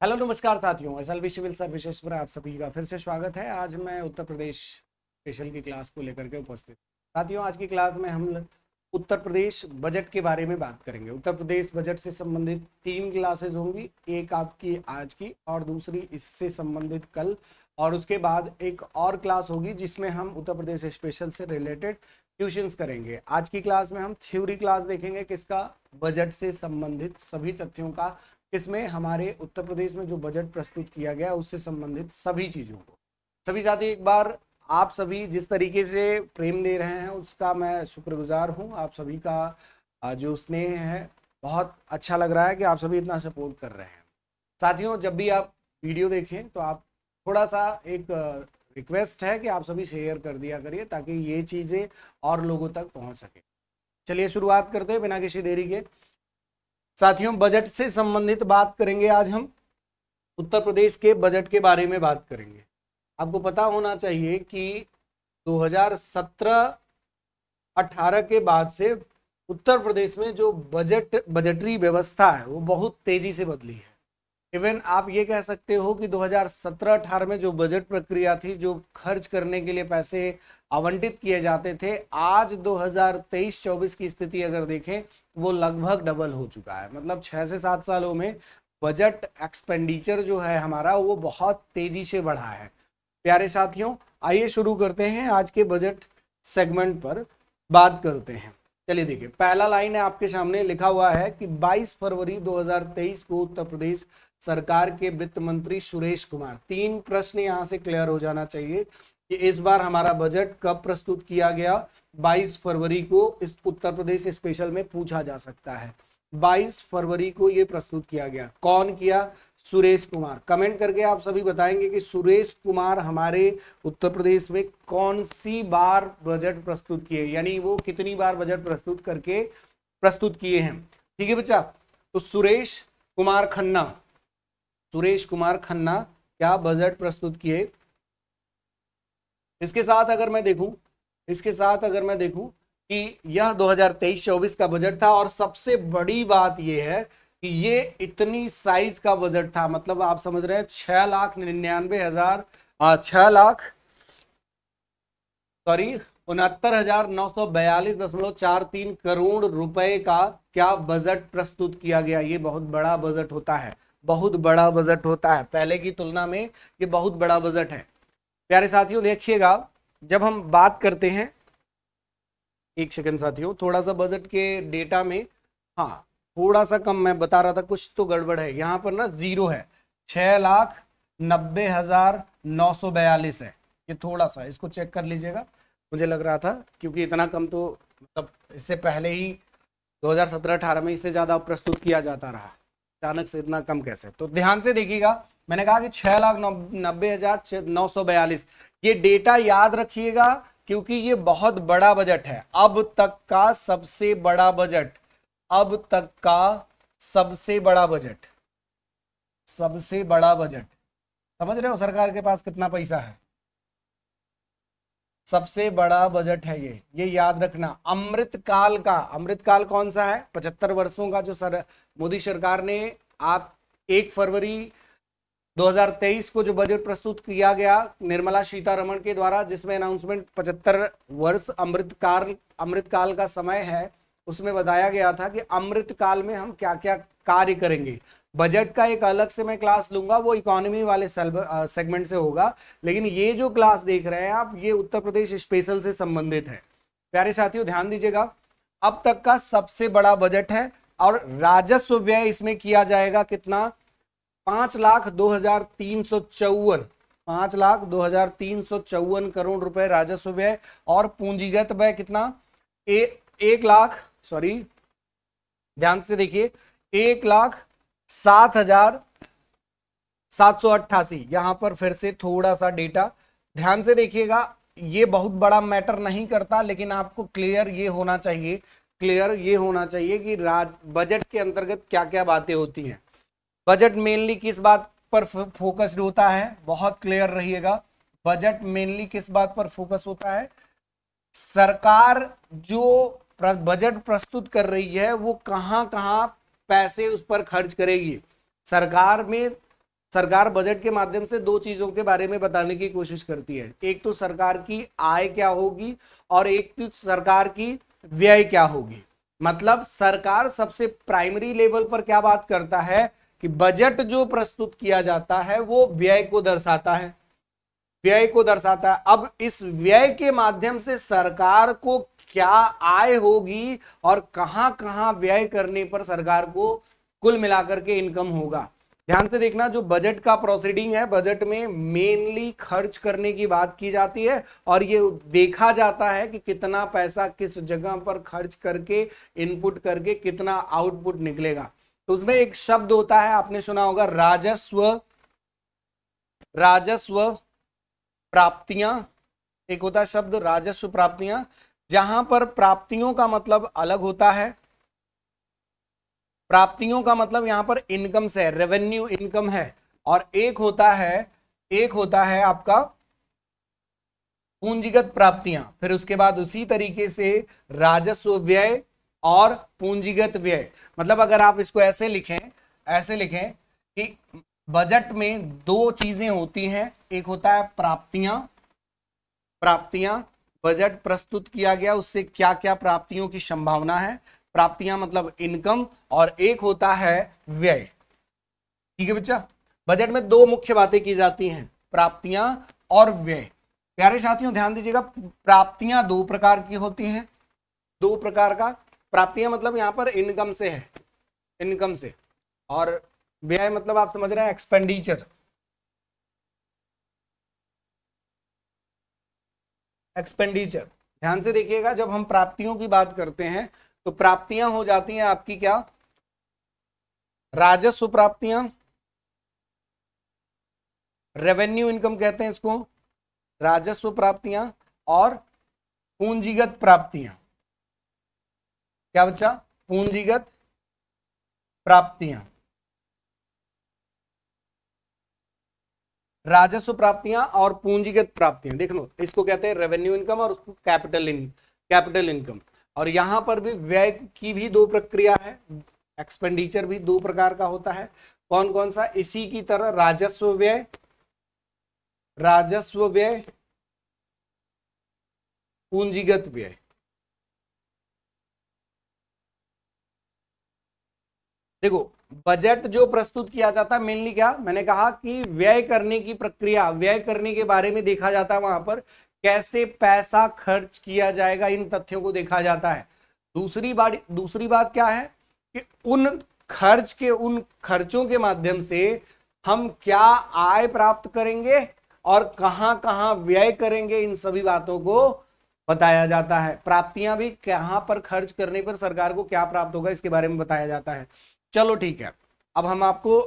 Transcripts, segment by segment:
Hello नमस्कार साथियों, SLV civil services पर आप सभी का फिर से स्वागत है। आज मैं उत्तर प्रदेश स्पेशल की क्लास को लेकर के उपस्थित। साथियों, आज की क्लास में हम उत्तर प्रदेश बजट के बारे में बात करेंगे। उत्तर प्रदेश बजट से संबंधित 3 क्लासेज होंगी, एक आपकी आज की और दूसरी इससे संबंधित कल, और उसके बाद एक और क्लास होगी जिसमें हम उत्तर प्रदेश स्पेशल से रिलेटेड ट्यूशंस करेंगे। आज की क्लास में हम थ्योरी क्लास देखेंगे, किसका? बजट से संबंधित सभी तथ्यों का, इसमें हमारे उत्तर प्रदेश में जो बजट प्रस्तुत किया गया उससे संबंधित सभी चीज़ों को। सभी साथी, एक बार आप सभी जिस तरीके से प्रेम दे रहे हैं उसका मैं शुक्रगुजार हूं। आप सभी का जो स्नेह है बहुत अच्छा लग रहा है कि आप सभी इतना सपोर्ट कर रहे हैं। साथियों, जब भी आप वीडियो देखें तो आप थोड़ा सा एक रिक्वेस्ट है कि आप सभी शेयर कर दिया करिए ताकि ये चीज़ें और लोगों तक पहुंच सके। चलिए शुरुआत करते हैं बिना किसी देरी के। साथियों, बजट से संबंधित बात करेंगे। आज हम उत्तर प्रदेश के बजट के बारे में बात करेंगे। आपको पता होना चाहिए कि 2017-18 के बाद से उत्तर प्रदेश में जो बजटरी व्यवस्था है वो बहुत तेजी से बदली है। इवन आप ये कह सकते हो कि 2017-18 में जो बजट प्रक्रिया थी, जो खर्च करने के लिए पैसे आवंटित किए जाते थे, आज 2023-24 की स्थिति अगर देखें वो लगभग डबल हो चुका है। मतलब 6 से 7 सालों में बजट एक्सपेंडिचर जो है हमारा वो बहुत तेजी से बढ़ा है। प्यारे साथियों, आइए शुरू करते हैं। आज के बजट सेगमेंट पर बात करते हैं। चलिए देखिए, पहला लाइन है आपके सामने लिखा हुआ है कि 22 फरवरी 2023 को उत्तर प्रदेश सरकार के वित्त मंत्री सुरेश कुमार। 3 प्रश्न यहां से क्लियर हो जाना चाहिए कि इस बार हमारा बजट कब प्रस्तुत किया गया। 22 फरवरी को इस उत्तर प्रदेश स्पेशल में पूछा जा सकता है। 22 फरवरी को यह प्रस्तुत किया गया। कौन किया? सुरेश कुमार। कमेंट करके आप सभी बताएंगे कि सुरेश कुमार हमारे उत्तर प्रदेश में कौन सी बार बजट प्रस्तुत किए, यानी वो कितनी बार बजट प्रस्तुत किए हैं। ठीक है बच्चा, तो सुरेश कुमार खन्ना क्या बजट प्रस्तुत किए। इसके साथ अगर मैं देखूं कि यह 2023-24 का बजट था, और सबसे बड़ी बात यह है कि ये इतनी साइज का बजट था। मतलब आप समझ रहे हैं 69,942.43 करोड़ रुपए का क्या बजट प्रस्तुत किया गया। ये बहुत बड़ा बजट होता है, पहले की तुलना में ये बहुत बड़ा बजट है। प्यारे साथियों देखिएगा, जब हम बात करते हैं, एक सेकंड साथियों, थोड़ा सा बजट के डेटा में हाँ थोड़ा सा कम मैं बता रहा था, कुछ तो गड़बड़ है यहाँ पर ना, 0 है। 6,90,942 है। ये थोड़ा सा इसको चेक कर लीजिएगा। मुझे लग रहा था क्योंकि इतना कम तो मतलब इससे पहले ही 2017-18 में इससे ज्यादा प्रस्तुत किया जाता रहा, अचानक से इतना कम कैसे? तो ध्यान से देखिएगा, मैंने कहा कि 6,90,942। ये डेटा याद रखिएगा क्योंकि ये बहुत बड़ा बजट है। अब तक का सबसे बड़ा बजट, समझ रहे हो सरकार के पास कितना पैसा है? सबसे बड़ा बजट है ये याद रखना। अमृतकाल कौन सा है? 75 वर्षों का जो मोदी सरकार ने 1 फरवरी 2023 को जो बजट प्रस्तुत किया गया निर्मला सीतारमण के द्वारा, जिसमें अनाउंसमेंट 75 वर्ष अमृतकाल का समय है, उसमें बताया गया था कि अमृतकाल में हम क्या क्या कार्य करेंगे। बजट का एक अलग से मैं क्लास लूंगा, वो इकोनॉमी वाले सेगमेंट से होगा, लेकिन ये जो क्लास देख रहे हैं आप, ये उत्तर प्रदेश स्पेशल से संबंधित है। प्यारे साथियों ध्यान दीजिएगा, अब तक का सबसे बड़ा बजट है, और राजस्व व्यय इसमें किया जाएगा कितना? 5,02,354 करोड़ रुपए राजस्व व्यय, और पूंजीगत व्यय कितना? 1,00,000 ध्यान से देखिए, 1,07,788। यहां पर फिर से थोड़ा सा डेटा ध्यान से देखिएगा। ये बहुत बड़ा मैटर नहीं करता, लेकिन आपको क्लियर ये होना चाहिए कि बजट के अंतर्गत क्या क्या बातें होती हैं। बजट मेनली किस बात पर फोकस्ड होता है? बहुत क्लियर रहिएगा, बजट मेनली किस बात पर फोकस होता है? सरकार जो बजट प्रस्तुत कर रही है वो कहां कहां पैसे उस पर खर्च करेगी। सरकार में सरकार बजट के माध्यम से दो चीजों के बारे में बताने की कोशिश करती है, एक तो सरकार की आय क्या होगी और एक तो सरकार की व्यय क्या होगी। मतलब सरकार सबसे प्राइमरी लेवल पर क्या बात करता है कि बजट जो प्रस्तुत किया जाता है वो व्यय को दर्शाता है, व्यय को दर्शाता है। अब इस व्यय के माध्यम से सरकार को क्या आय होगी और कहां कहां व्यय करने पर सरकार को कुल मिलाकर के इनकम होगा। ध्यान से देखना, जो बजट का प्रोसीडिंग है, बजट में मेनली खर्च करने की बात की जाती है और ये देखा जाता है कि कितना पैसा किस जगह पर खर्च करके इनपुट करके कितना आउटपुट निकलेगा। तो उसमें एक शब्द होता है, आपने सुना होगा, राजस्व, राजस्व प्राप्तियां। एक होता है शब्द राजस्व प्राप्तियां, जहां पर प्राप्तियों का मतलब अलग होता है, प्राप्तियों का मतलब यहां पर इनकम से, रेवेन्यू इनकम है, और एक होता है आपका पूंजीगत प्राप्तियां। फिर उसके बाद उसी तरीके से राजस्व व्यय और पूंजीगत व्यय। मतलब अगर आप इसको ऐसे लिखें कि बजट में दो चीजें होती हैं, एक होता है प्राप्तियां, बजट प्रस्तुत किया गया उससे क्या क्या प्राप्तियों की संभावना है, प्राप्तियां मतलब इनकम, और एक होता है व्यय। ठीक है बच्चा, बजट में दो मुख्य बातें की जाती हैं, प्राप्तियां और व्यय। प्यारे साथियों ध्यान दीजिएगा, प्राप्तियां दो प्रकार की होती हैं, दो प्रकार का। प्राप्तियां मतलब यहां पर इनकम से है, इनकम से, और व्यय मतलब आप समझ रहे हैं एक्सपेंडिचर, एक्सपेंडिचर। ध्यान से देखिएगा, जब हम प्राप्तियों की बात करते हैं तो प्राप्तियां हो जाती हैं आपकी क्या, राजस्व प्राप्तियां, रेवेन्यू इनकम कहते हैं इसको, राजस्व प्राप्तियां, और पूंजीगत प्राप्तियां। क्या बच्चा, पूंजीगत प्राप्तियां, राजस्व प्राप्तियां और पूंजीगत प्राप्तियां। देख लो, इसको कहते हैं रेवेन्यू इनकम और उसको कैपिटल इनकम। और यहां पर भी व्यय की भी दो प्रक्रिया है, एक्सपेंडिचर भी दो प्रकार का होता है। कौन कौन सा, इसी की तरह राजस्व व्यय, पूंजीगत व्यय। देखो, बजट जो प्रस्तुत किया जाता है मेनली क्या, मैंने कहा कि व्यय करने की प्रक्रिया, व्यय करने के बारे में देखा जाता है, वहां पर कैसे पैसा खर्च किया जाएगा, इन तथ्यों को देखा जाता है। दूसरी बात क्या है कि उन खर्चों के माध्यम से हम क्या आय प्राप्त करेंगे और कहां कहां व्यय करेंगे, इन सभी बातों को बताया जाता है। प्राप्तियां भी कहां पर खर्च करने पर सरकार को क्या प्राप्त होगा, इसके बारे में बताया जाता है। चलो ठीक है, अब हम आपको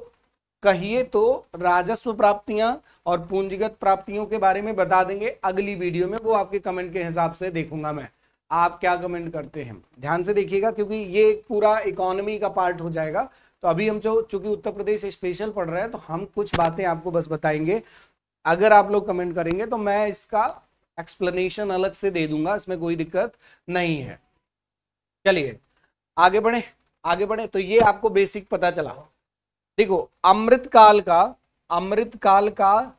कहिए तो राजस्व प्राप्तियां और पूंजीगत प्राप्तियों के बारे में बता देंगे अगली वीडियो में, वो आपके कमेंट के हिसाब से देखूंगा मैं, आप क्या कमेंट करते हैं। ध्यान से देखिएगा, क्योंकि ये पूरा इकोनॉमी का पार्ट हो जाएगा। तो अभी हम चूंकि उत्तर प्रदेश स्पेशल पढ़ रहे हैं, तो हम कुछ बातें आपको बस बताएंगे। अगर आप लोग कमेंट करेंगे तो मैं इसका एक्सप्लेनेशन अलग से दे दूंगा, इसमें कोई दिक्कत नहीं है। चलिए आगे बढ़े। तो ये आपको बेसिक पता चला। देखो, अमृतकाल का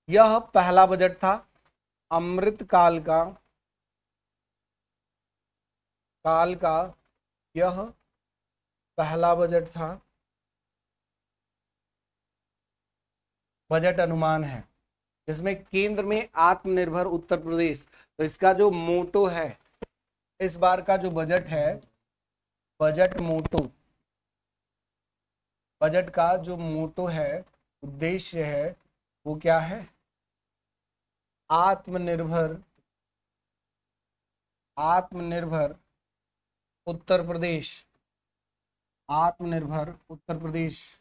यह पहला बजट था, अमृतकाल का यह पहला बजट था, बजट अनुमान है, जिसमें केंद्र में आत्मनिर्भर उत्तर प्रदेश। तो इसका जो मोटो है, इस बार का जो बजट है, बजट का जो मोटो है, उद्देश्य है, वो क्या है, आत्मनिर्भर उत्तर प्रदेश, आत्मनिर्भर उत्तर प्रदेश।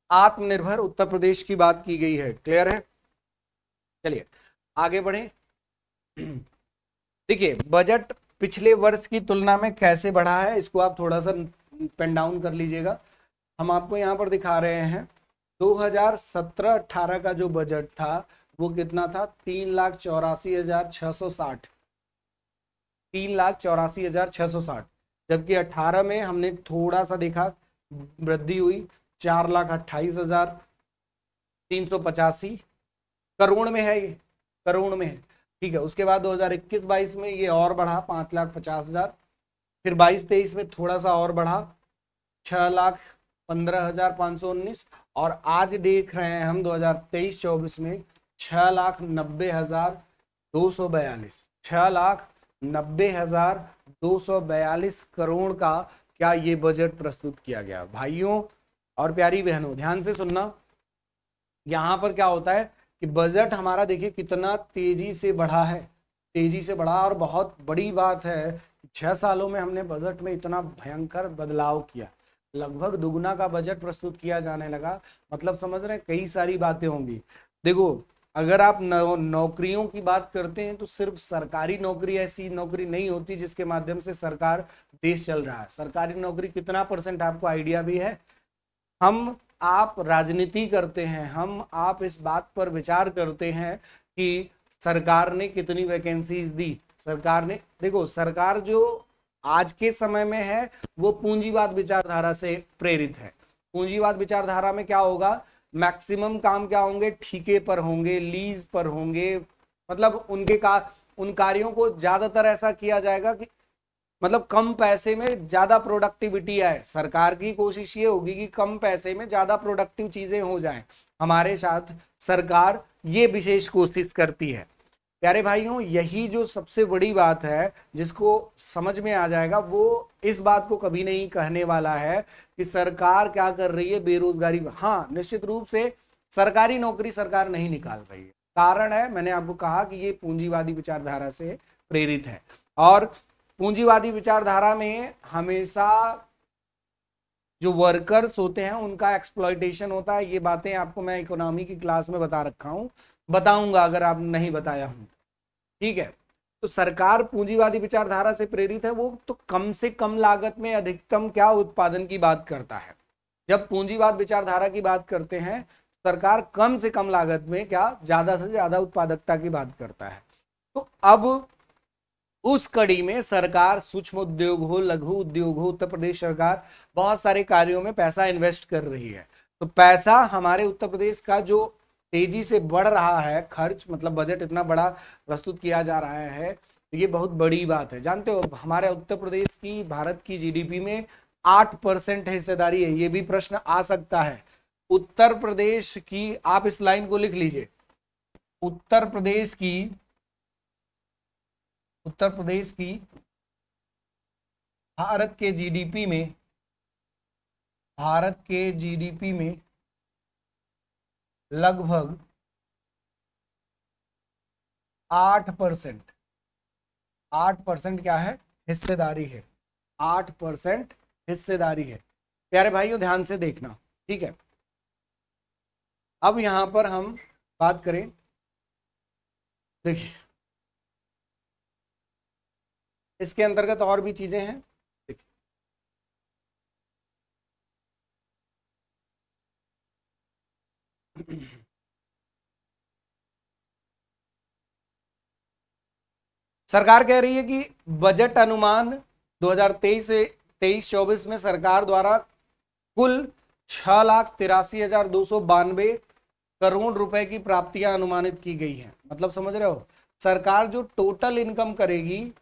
आत्मनिर्भर उत्तर प्रदेश की बात की गई है, क्लियर है। चलिए आगे बढ़े। देखिए, बजट पिछले वर्ष की तुलना में कैसे बढ़ा है, इसको आप थोड़ा सा पेन डाउन कर लीजिएगा। हम आपको यहाँ पर दिखा रहे हैं 2017-18 का जो बजट था वो कितना था, 3,84,660, 3,84,660। जबकि 18 में हमने थोड़ा सा देखा वृद्धि हुई, 4,28,385 करोड़ में है, ये करोड़ में है, ठीक है। उसके बाद 2021-22 में ये और बढ़ा 5,50,000, फिर 22-23 में थोड़ा सा और बढ़ा 6,15,519, और आज देख रहे हैं हम 2023-24 में 6,90,242, 6,90,242 करोड़ का क्या ये बजट प्रस्तुत किया गया। भाइयों और प्यारी बहनों ध्यान से सुनना, यहां पर क्या होता है कि बजट हमारा देखिए कितना तेजी से बढ़ा है, तेजी से बढ़ा, और बहुत बड़ी बात है 6 सालों में हमने बजट में इतना भयंकर बदलाव किया, लगभग दुगुना का बजट प्रस्तुत किया जाने लगा। मतलब समझ रहे हैं कई सारी बातें होंगी। देखो अगर आप नौकरियों की बात करते हैं तो सिर्फ सरकारी नौकरी ऐसी नौकरी नहीं होती जिसके माध्यम से सरकार देश चल रहा है। सरकारी नौकरी कितना % आपको आइडिया भी है? हम आप राजनीति करते हैं, हम आप इस बात पर विचार करते हैं कि सरकार ने कितनी वैकेंसीज दी। सरकार ने, देखो सरकार जो आज के समय में है वो पूंजीवाद विचारधारा से प्रेरित है। पूंजीवाद विचारधारा में क्या होगा, मैक्सिमम काम क्या होंगे, ठेके पर होंगे, लीज पर होंगे, मतलब उन कार्यों को ज्यादातर ऐसा किया जाएगा कि मतलब कम पैसे में ज्यादा प्रोडक्टिविटी आए। सरकार की कोशिश ये होगी कि कम पैसे में ज्यादा प्रोडक्टिव चीजें हो जाएं। हमारे साथ सरकार ये विशेष कोशिश करती है। प्यारे भाइयों, यही जो सबसे बड़ी बात है जिसको समझ में आ जाएगा वो इस बात को कभी नहीं कहने वाला है कि सरकार क्या कर रही है बेरोजगारी। हाँ, निश्चित रूप से सरकारी नौकरी सरकार नहीं निकाल रही है। कारण है, मैंने आपको कहा कि ये पूंजीवादी विचारधारा से प्रेरित है, और पूंजीवादी विचारधारा में हमेशा जो वर्कर्स होते हैं उनका एक्सप्लॉयटेशन होता है। ये बातें आपको मैं इकोनॉमी की क्लास में बता रखा हूं, बताऊंगा अगर आप नहीं बताया हूं, ठीक है। तो सरकार पूंजीवादी विचारधारा से प्रेरित है, वो तो कम से कम लागत में अधिकतम क्या उत्पादन की बात करता है। जब पूंजीवाद विचारधारा की बात करते हैं सरकार कम से कम लागत में क्या ज्यादा से ज्यादा उत्पादकता की बात करता है। तो अब उस कड़ी में सरकार सूक्ष्म उद्योग हो, लघु उद्योग हो, उत्तर प्रदेश सरकार बहुत सारे कार्यों में पैसा इन्वेस्ट कर रही है। तो पैसा हमारे उत्तर प्रदेश का जो तेजी से बढ़ रहा है खर्च, मतलब बजट इतना बड़ा प्रस्तुत किया जा रहा है, तो ये बहुत बड़ी बात है। जानते हो हमारे उत्तर प्रदेश की भारत की जीडीपी में 8% हिस्सेदारी है। ये भी प्रश्न आ सकता है, उत्तर प्रदेश की, आप इस लाइन को लिख लीजिए, उत्तर प्रदेश की भारत के जीडीपी में लगभग 8% क्या है, हिस्सेदारी है। 8% हिस्सेदारी है। प्यारे भाइयों ध्यान से देखना, ठीक है। अब यहां पर हम बात करें, देखिए इसके अंतर्गत और भी चीजें हैं। सरकार कह रही है कि बजट अनुमान 2023 से 23-24 में सरकार द्वारा कुल 6,83,292 करोड़ रुपए की प्राप्तियां अनुमानित की गई हैं। मतलब समझ रहे हो, सरकार जो टोटल इनकम करेगी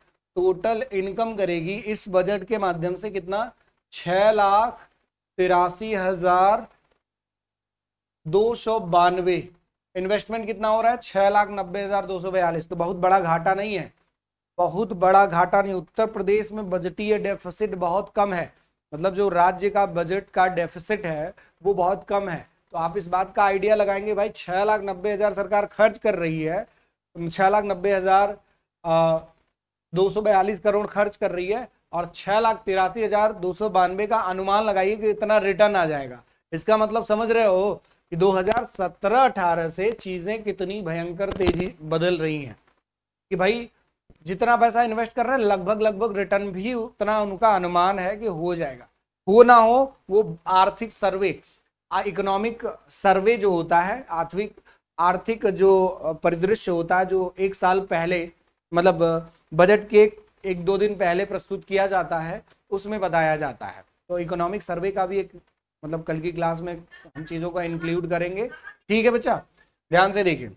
इस बजट के माध्यम से कितना, 6,83,292। इन्वेस्टमेंट कितना हो रहा है, 6,90,242। तो बहुत बड़ा घाटा नहीं है, बहुत बड़ा घाटा नहीं। उत्तर प्रदेश में बजटीय डेफिसिट बहुत कम है, मतलब जो राज्य का बजट का डेफिसिट है वो बहुत कम है। तो आप इस बात का आइडिया लगाएंगे, भाई 6,90,000 सरकार खर्च कर रही है, 6,90,242 करोड़ खर्च कर रही है, और 6,83,292 का अनुमान लगाइए कि इतना रिटर्न आ जाएगा। इसका मतलब समझ रहे हो कि 2017-18 से चीजें कितनी भयंकर तेजी बदल रही हैं, कि भाई जितना पैसा इन्वेस्ट कर रहे हैं लगभग रिटर्न भी उतना उनका अनुमान है कि हो जाएगा। हो ना हो, वो आर्थिक सर्वे, इकोनॉमिक सर्वे जो होता है, आर्थिक जो परिदृश्य होता है, जो एक साल पहले मतलब बजट के 1-2 दिन पहले प्रस्तुत किया जाता है, उसमें बताया जाता है। तो इकोनॉमिक सर्वे का भी एक मतलब कल की क्लास में हम चीजों को इंक्लूड करेंगे, ठीक है बच्चा, ध्यान से देखें।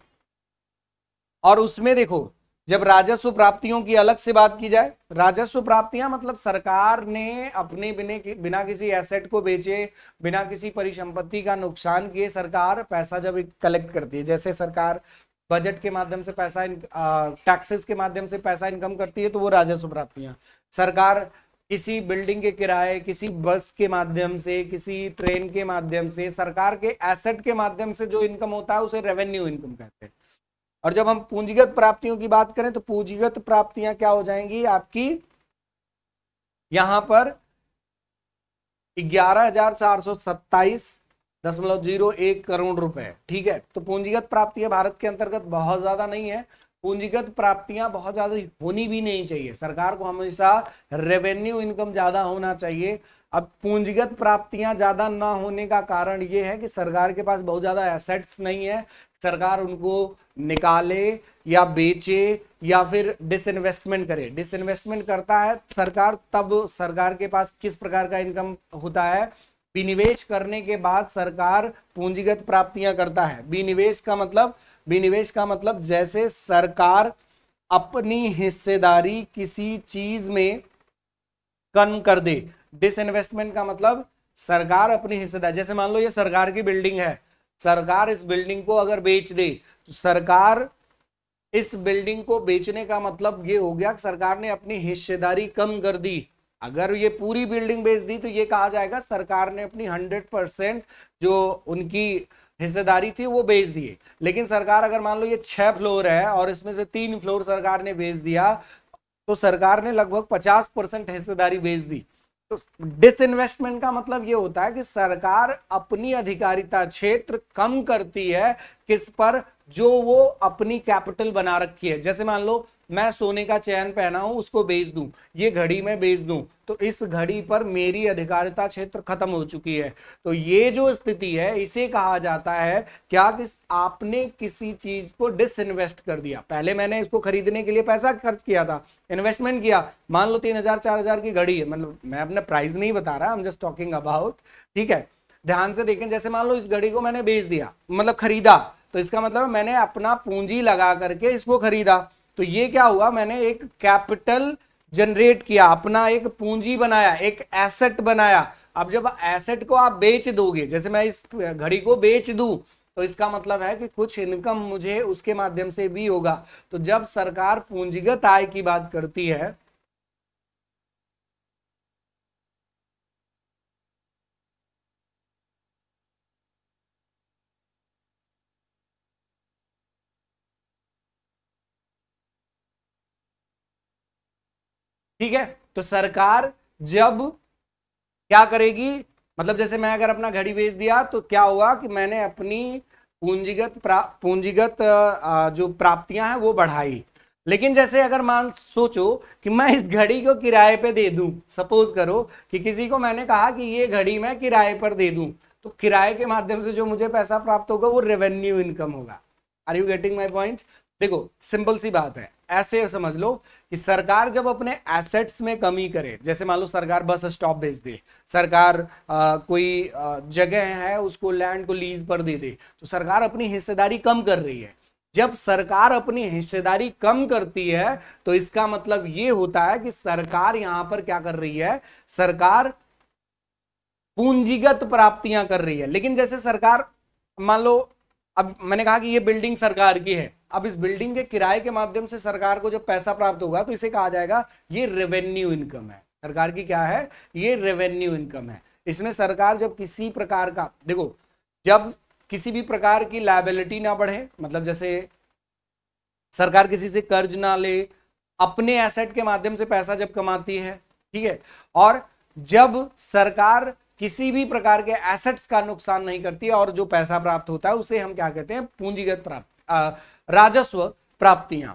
और उसमें देखो, जब राजस्व प्राप्तियों की अलग से बात की जाए, राजस्व प्राप्तियां मतलब सरकार ने अपने बिना किसी एसेट को बेचे, बिना किसी परिसंपत्ति का नुकसान किए सरकार पैसा जब कलेक्ट करती है, जैसे सरकार बजट के माध्यम से पैसा, टैक्सेस के माध्यम से पैसा इनकम करती है, तो वो राजस्व प्राप्तियां। सरकार किसी बिल्डिंग के किराए, किसी बस के माध्यम से, किसी ट्रेन के माध्यम से, सरकार के एसेट के माध्यम से जो इनकम होता है उसे रेवेन्यू इनकम कहते हैं। और जब हम पूंजीगत प्राप्तियों की बात करें तो पूंजीगत प्राप्तियां क्या हो जाएंगी आपकी, यहां पर 11,427.01 करोड़ रुपए, ठीक है। तो पूंजीगत प्राप्तियां भारत के अंतर्गत बहुत ज्यादा नहीं है, पूंजीगत प्राप्तियां बहुत ज्यादा होनी भी नहीं चाहिए, सरकार को हमेशा रेवेन्यू इनकम ज्यादा होना चाहिए। अब पूंजीगत प्राप्तियां ज्यादा ना होने का कारण यह है कि सरकार के पास बहुत ज्यादा एसेट्स नहीं है, सरकार उनको निकाले या बेचे या फिर डिसइन्वेस्टमेंट करे। डिसइन्वेस्टमेंट करता है सरकार, तब सरकार के पास किस प्रकार का इनकम होता है, विनिवेश करने के बाद सरकार पूंजीगत प्राप्तियां करता है। विनिवेश का मतलब जैसे सरकार अपनी हिस्सेदारी किसी चीज में कम कर दे। डिसइन्वेस्टमेंट का मतलब सरकार अपनी हिस्सेदारी, जैसे मान लो ये सरकार की बिल्डिंग है, सरकार इस बिल्डिंग को अगर बेच दे तो सरकार इस बिल्डिंग को बेचने का मतलब ये हो गया कि सरकार ने अपनी हिस्सेदारी कम कर दी। अगर ये पूरी बिल्डिंग बेच दी तो ये कहा जाएगा सरकार ने अपनी 100% जो उनकी हिस्सेदारी थी वो बेच दिए। लेकिन सरकार अगर मान लो ये 6 फ्लोर है और इसमें से 3 फ्लोर सरकार ने बेच दिया तो सरकार ने लगभग 50% हिस्सेदारी बेच दी। तो डिसइन्वेस्टमेंट का मतलब ये होता है कि सरकार अपनी अधिकारिता क्षेत्र कम करती है, किस पर, जो वो अपनी कैपिटल बना रखी है। जैसे मान लो मैं सोने का चैन पहना हूं, उसको बेच दूं, ये घड़ी मैं बेच दूं, तो इस घड़ी पर मेरी अधिकारिता क्षेत्र खत्म हो चुकी है। तो ये जो स्थिति है इसे कहा जाता है क्या, कि आपने किसी चीज को डिसइन्वेस्ट कर दिया। पहले मैंने इसको खरीदने के लिए पैसा खर्च किया था, इन्वेस्टमेंट किया, मान लो 3,000 4,000 की घड़ी है, मतलब मैं अपना प्राइस नहीं बता रहा, I am just talking about, ठीक है। ध्यान से देखें, जैसे मान लो इस घड़ी को मैंने बेच दिया, मतलब खरीदा, तो इसका मतलब मैंने अपना पूंजी लगा करके इसको खरीदा। तो ये क्या हुआ, मैंने एक कैपिटल जनरेट किया, अपना एक पूंजी बनाया, एक एसेट बनाया। अब जब एसेट को आप बेच दोगे, जैसे मैं इस घड़ी को बेच दूं, तो इसका मतलब है कि कुछ इनकम मुझे उसके माध्यम से भी होगा। तो जब सरकार पूंजीगत आय की बात करती है, ठीक है, तो सरकार जब क्या करेगी, मतलब जैसे मैं अगर अपना घड़ी बेच दिया तो क्या हुआ कि मैंने अपनी पूंजीगत जो प्राप्तियां हैं वो बढ़ाई। लेकिन जैसे अगर मान सोचो कि मैं इस घड़ी को किराए पे दे दूं, सपोज करो कि किसी को मैंने कहा कि ये घड़ी मैं किराए पर दे दूं, तो किराए के माध्यम से जो मुझे पैसा प्राप्त होगा वो रेवेन्यू इनकम होगा। Are you getting my point? देखो सिंपल सी बात है, ऐसे समझ लो कि सरकार जब अपने एसेट्स में कमी करे, जैसे मान लो सरकार बस स्टॉप बेच दे, सरकार कोई जगह है उसको, लैंड को लीज पर दे दे, तो सरकार अपनी हिस्सेदारी कम कर रही है। जब सरकार अपनी हिस्सेदारी कम करती है तो इसका मतलब ये होता है कि सरकार यहां पर क्या कर रही है, सरकार पूंजीगत प्राप्तियां कर रही है। लेकिन जैसे सरकार, मान लो अब मैंने कहा कि ये बिल्डिंग सरकार की है, अब इस बिल्डिंग के किराए के माध्यम से सरकार को जब पैसा प्राप्त होगा तो इसे कहा जाएगा ये रेवेन्यू इनकम है। सरकार की क्या है, ये रेवेन्यू इनकम है। इसमें सरकार जब किसी प्रकार का, देखो जब किसी भी प्रकार की लायबिलिटी ना बढ़े, मतलब जैसे सरकार किसी से कर्ज ना ले, अपने एसेट के माध्यम से पैसा जब कमाती है, ठीक है, और जब सरकार किसी भी प्रकार के एसेट्स का नुकसान नहीं करती है और जो पैसा प्राप्त होता है उसे हम क्या कहते हैं, पूंजीगत प्राप्त, राजस्व प्राप्तियां।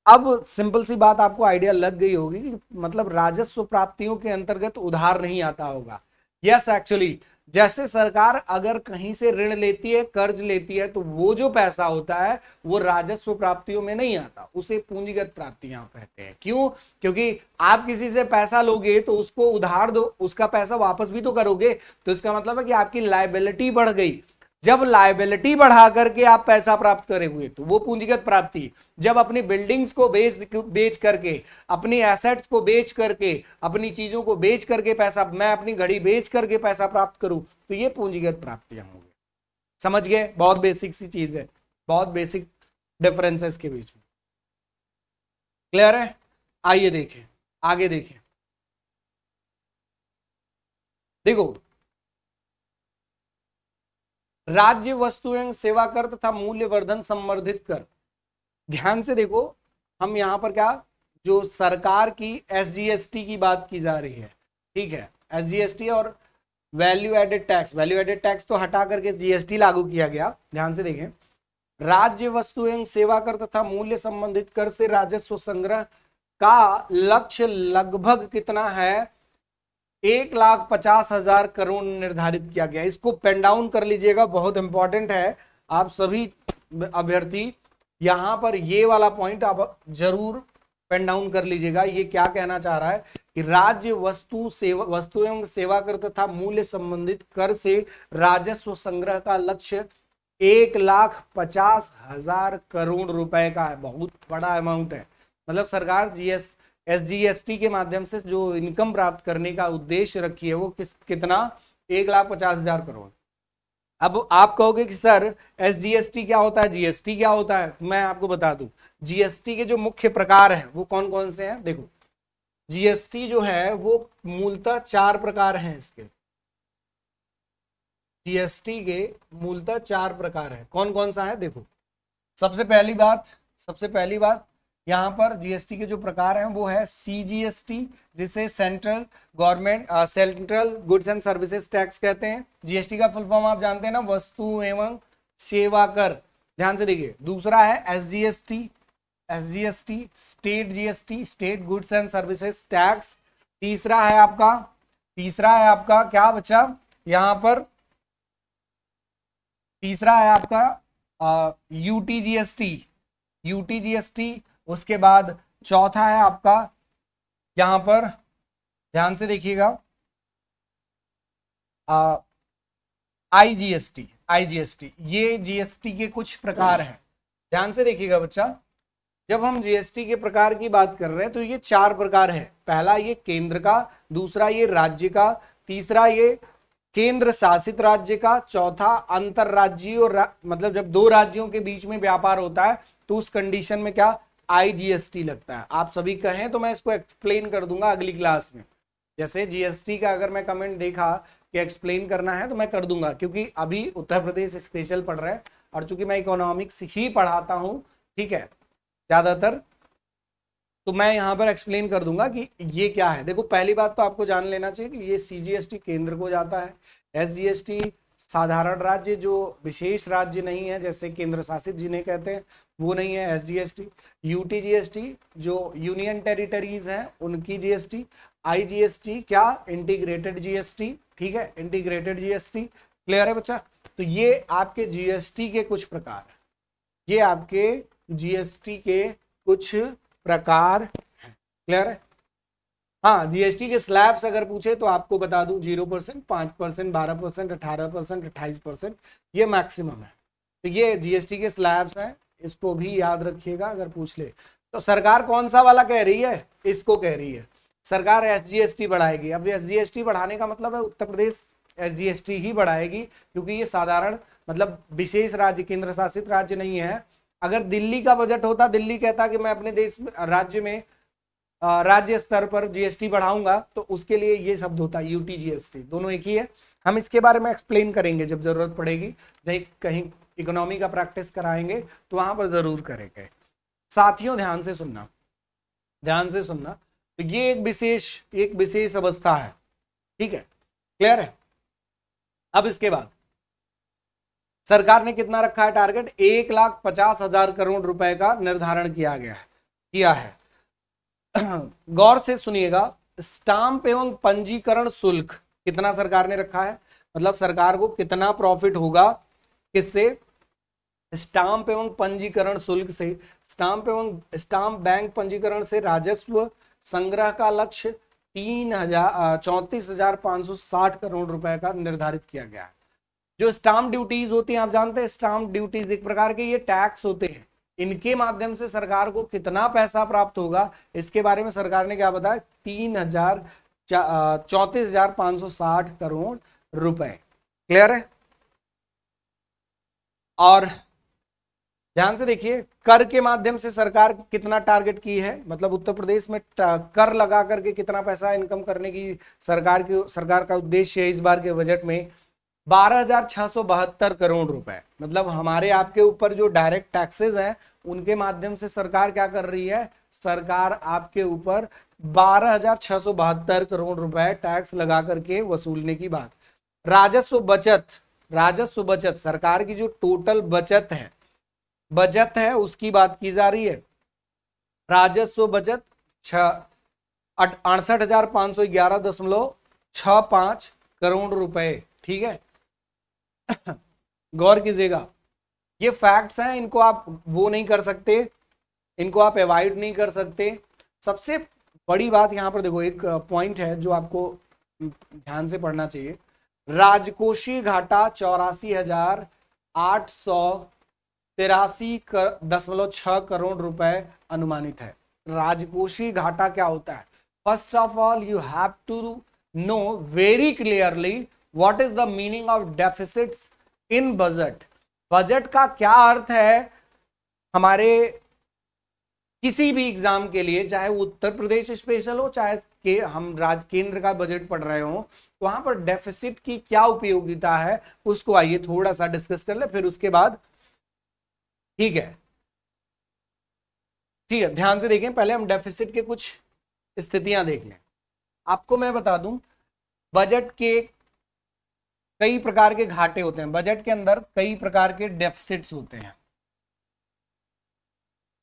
अब सिंपल सी बात आपको आइडिया लग गई होगी कि मतलब राजस्व प्राप्तियों के अंतर्गत उधार नहीं आता होगा। यस एक्चुअली जैसे सरकार अगर कहीं से ऋण लेती है, कर्ज लेती है, तो वो जो पैसा होता है वो राजस्व प्राप्तियों में नहीं आता, उसे पूंजीगत प्राप्तियां कहते हैं। क्यों? क्योंकि आप किसी से पैसा लोगे तो उसको उधार दो, उसका पैसा वापस भी तो करोगे, तो इसका मतलब है कि आपकी लायबिलिटी बढ़ गई। जब लायबिलिटी बढ़ा करके आप पैसा प्राप्त करे हुए तो वो पूंजीगत प्राप्ति। जब अपनी बिल्डिंग्स को बेच करके, अपनी एसेट्स को बेच करके, अपनी चीजों को बेच करके पैसा, मैं अपनी घड़ी बेच करके पैसा प्राप्त करूं, तो ये पूंजीगत प्राप्तियां होंगी। समझ गए? बहुत बेसिक सी चीज है, बहुत बेसिक डिफरेंसेस के बीच में। क्लियर है? आइए देखें, आगे देखें। देखो, राज्य वस्तु एवं सेवा कर तथा मूल्यवर्धन संवर्धित कर। ध्यान से देखो, हम यहां पर क्या, जो सरकार की एसजीएसटी की बात की जा रही है, ठीक है, एसजीएसटी और value added tax, value added tax तो हटा करके जीएसटी लागू किया गया। ध्यान से देखें, राज्य वस्तु एवं सेवा कर तथा मूल्य संबंधित कर से राजस्व संग्रह का लक्ष्य लगभग कितना है? 1,50,000 करोड़ निर्धारित किया गया। इसको पेन डाउन कर लीजिएगा, बहुत इंपॉर्टेंट है। आप सभी अभ्यर्थी यहां पर ये वाला पॉइंट आप जरूर पेन डाउन कर लीजिएगा। ये क्या कहना चाह रहा है कि राज्य वस्तु एवं सेवा कर तथा मूल्य संबंधित कर से राजस्व संग्रह का लक्ष्य 1,50,000 करोड़ रुपए का है। बहुत बड़ा अमाउंट है। मतलब सरकार एसजीएसटी के माध्यम से जो इनकम प्राप्त करने का उद्देश्य रखी है वो कितना? 1,50,000 करोड़। अब आप कहोगे कि सर एसजीएसटी क्या होता है, जीएसटी क्या होता है? मैं आपको बता दूं, जीएसटी के जो मुख्य प्रकार हैं वो कौन कौन से हैं। देखो, जीएसटी जो है वो मूलतः 4 प्रकार हैं इसके। जीएसटी के मूलतः 4 प्रकार हैं। कौन कौन सा है? देखो, सबसे पहली बात यहां पर जीएसटी के जो प्रकार हैं वो है सीजीएसटी, जिसे central goods and services tax कहते हैं। जीएसटी का फुल फॉर्म आप जानते हैं ना, वस्तु एवं सेवा कर। ध्यान से देखिए। दूसरा है SGST, state GST, state goods and services tax. तीसरा है आपका क्या बच्चा यहां पर? तीसरा है आपका यूटीजीएसटी। उसके बाद चौथा है आपका यहां पर, ध्यान से देखिएगा, आईजीएसटी। ये जीएसटी के कुछ प्रकार हैं। ध्यान से देखिएगा बच्चा, जब हम जीएसटी के प्रकार की बात कर रहे हैं तो ये 4 प्रकार है। पहला ये केंद्र का, दूसरा ये राज्य का, तीसरा ये केंद्र शासित राज्य का, चौथा अंतरराज्यीय मतलब जब 2 राज्यों के बीच में व्यापार होता है तो उस कंडीशन में क्या? आईजीएसटी लगता है। आप सभी कहें तो मैं इसको एक्सप्लेन कर दूंगा अगली क्लास में। जैसे जीएसटी का अगर मैं कमेंट देखा कि एक्सप्लेन करना है तो मैं कर दूंगा, क्योंकि अभी उत्तर प्रदेश स्पेशल पढ़ रहा है और चूंकि मैं इकोनॉमिक्स ही पढ़ाता हूं, ठीक है, ज्यादातर, तो मैं यहां पर एक्सप्लेन कर दूंगा कि ये क्या है। देखो, पहली बात तो आपको जान लेना चाहिए कि ये सीजीएसटी केंद्र को जाता है, एसजीएसटी साधारण राज्य जो विशेष राज्य नहीं है जैसे केंद्र शासित जिन्हें कहते हैं वो नहीं है एसजीएसटी। यूटीजीएसटी जो यूनियन टेरिटरीज हैं उनकी जीएसटी। आईजीएसटी क्या? इंटीग्रेटेड जीएसटी, ठीक है, इंटीग्रेटेड जीएसटी। क्लियर है बच्चा? तो ये आपके जीएसटी के कुछ प्रकार है, ये आपके जीएसटी के कुछ प्रकार हैं। क्लियर है? हाँ, जीएसटी के स्लैब्स अगर पूछे तो आपको बता दूं 0%, 5%, 12%, 18%, 28%, ये मैक्सिमम है। तो ये जीएसटी के स्लैब्स हैं, इसको भी याद रखिएगा अगर पूछ ले तो। सरकार कौन सा वाला कह रही है? इसको कह रही है सरकार एसजीएसटी बढ़ाएगी। अब एसजीएसटी बढ़ाने का मतलब है उत्तर प्रदेश एसजीएसटी ही बढ़ाएगी, क्योंकि ये साधारण मतलब विशेष राज्य, केंद्र शासित राज्य नहीं है। अगर दिल्ली का बजट होता, दिल्ली कहता कि मैं अपने देश में राज्य में राज्य स्तर पर जीएसटी बढ़ाऊंगा, तो उसके लिए ये शब्द होता है यूटीजीएसटी। दोनों एक ही है। हम इसके बारे में एक्सप्लेन करेंगे जब जरूरत पड़ेगी, जब कहीं इकोनॉमी का प्रैक्टिस कराएंगे तो वहां पर जरूर करेंगे। साथियों ध्यान से सुनना, तो ये एक विशेष अवस्था है, ठीक है, क्लियर है? अब इसके बाद सरकार ने कितना रखा है टारगेट? 1,50,000 करोड़ रुपए का निर्धारण किया है। गौर से सुनिएगा, स्टाम्प एवं पंजीकरण शुल्क कितना सरकार ने रखा है? मतलब सरकार को कितना प्रॉफिट होगा, किससे, स्टाम्प एवं पंजीकरण शुल्क से, स्टाम्प बैंक पंजीकरण से राजस्व संग्रह का लक्ष्य 34,560 करोड़ रुपए का निर्धारित किया गया है। जो स्टाम्प ड्यूटीज होती हैं, आप जानते हैं स्टाम्प ड्यूटीज एक प्रकार के ये टैक्स होते हैं, इनके माध्यम से सरकार को कितना पैसा प्राप्त होगा, इसके बारे में सरकार ने क्या बताया, 34,560 करोड़ रुपए। क्लियर है। और ध्यान से देखिए, कर के माध्यम से सरकार कितना टारगेट की है, मतलब उत्तर प्रदेश में कर लगा करके कितना पैसा इनकम करने की सरकार का उद्देश्य है इस बार के बजट में, 12,672 करोड़ रुपए। मतलब हमारे आपके ऊपर जो डायरेक्ट टैक्सेस हैं उनके माध्यम से सरकार क्या कर रही है, सरकार आपके ऊपर 12,672 करोड़ रुपए टैक्स लगा करके वसूलने की बात। राजस्व बचत सरकार की जो टोटल बचत है उसकी बात की जा रही है। राजस्व बचत 68,511.65 करोड़ रुपए। ठीक है, गौर कीजिएगा, ये फैक्ट्स हैं, इनको आप वो नहीं कर सकते, इनको आप अवॉइड नहीं कर सकते। सबसे बड़ी बात यहां पर देखो, एक पॉइंट है जो आपको ध्यान से पढ़ना चाहिए। राजकोषीय घाटा 84,883.6 करोड़ रुपए अनुमानित है। राजकोषीय घाटा क्या होता है? First of all you have to know very clearly what is the meaning of deficits in budget. Budget का क्या अर्थ है हमारे किसी भी एग्जाम के लिए, चाहे उत्तर प्रदेश स्पेशल हो, चाहे हम केंद्र का बजट पढ़ रहे हो, वहां पर डेफिसिट की क्या उपयोगिता है उसको आइए थोड़ा सा डिस्कस कर ले, फिर उसके बाद। ठीक है, ध्यान से देखें, पहले हम डेफिसिट के कुछ स्थितियां देख लें। आपको मैं बता दूं, बजट के कई प्रकार के घाटे होते हैं, बजट के अंदर कई प्रकार के डेफिसिट्स होते हैं।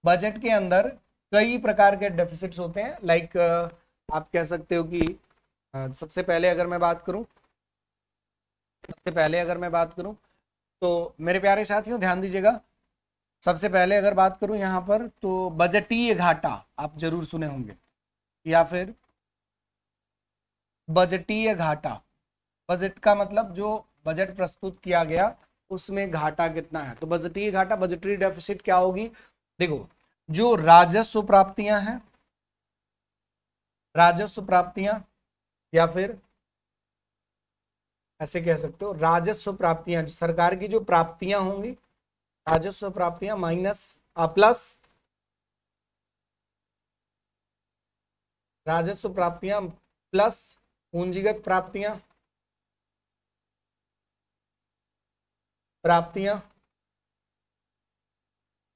बजट के अंदर कई प्रकार के डेफिसिट्स होते हैं। लाइक आप कह सकते हो कि सबसे पहले अगर मैं बात करूं तो मेरे प्यारे साथियों ध्यान दीजिएगा, सबसे पहले अगर बात करूं यहां पर तो बजटीय घाटा आप जरूर सुने होंगे, या फिर बजटीय घाटा। बजट का मतलब जो बजट प्रस्तुत किया गया उसमें घाटा कितना है, तो बजटीय घाटा, बजटरी डेफिसिट क्या होगी। देखो, जो राजस्व प्राप्तियां हैं, या फिर ऐसे कह सकते हो राजस्व प्राप्तियां, सरकार की जो प्राप्तियां होंगी, राजस्व प्राप्तियां माइनस प्लस राजस्व प्राप्तियां प्लस पूंजीगत प्राप्तियां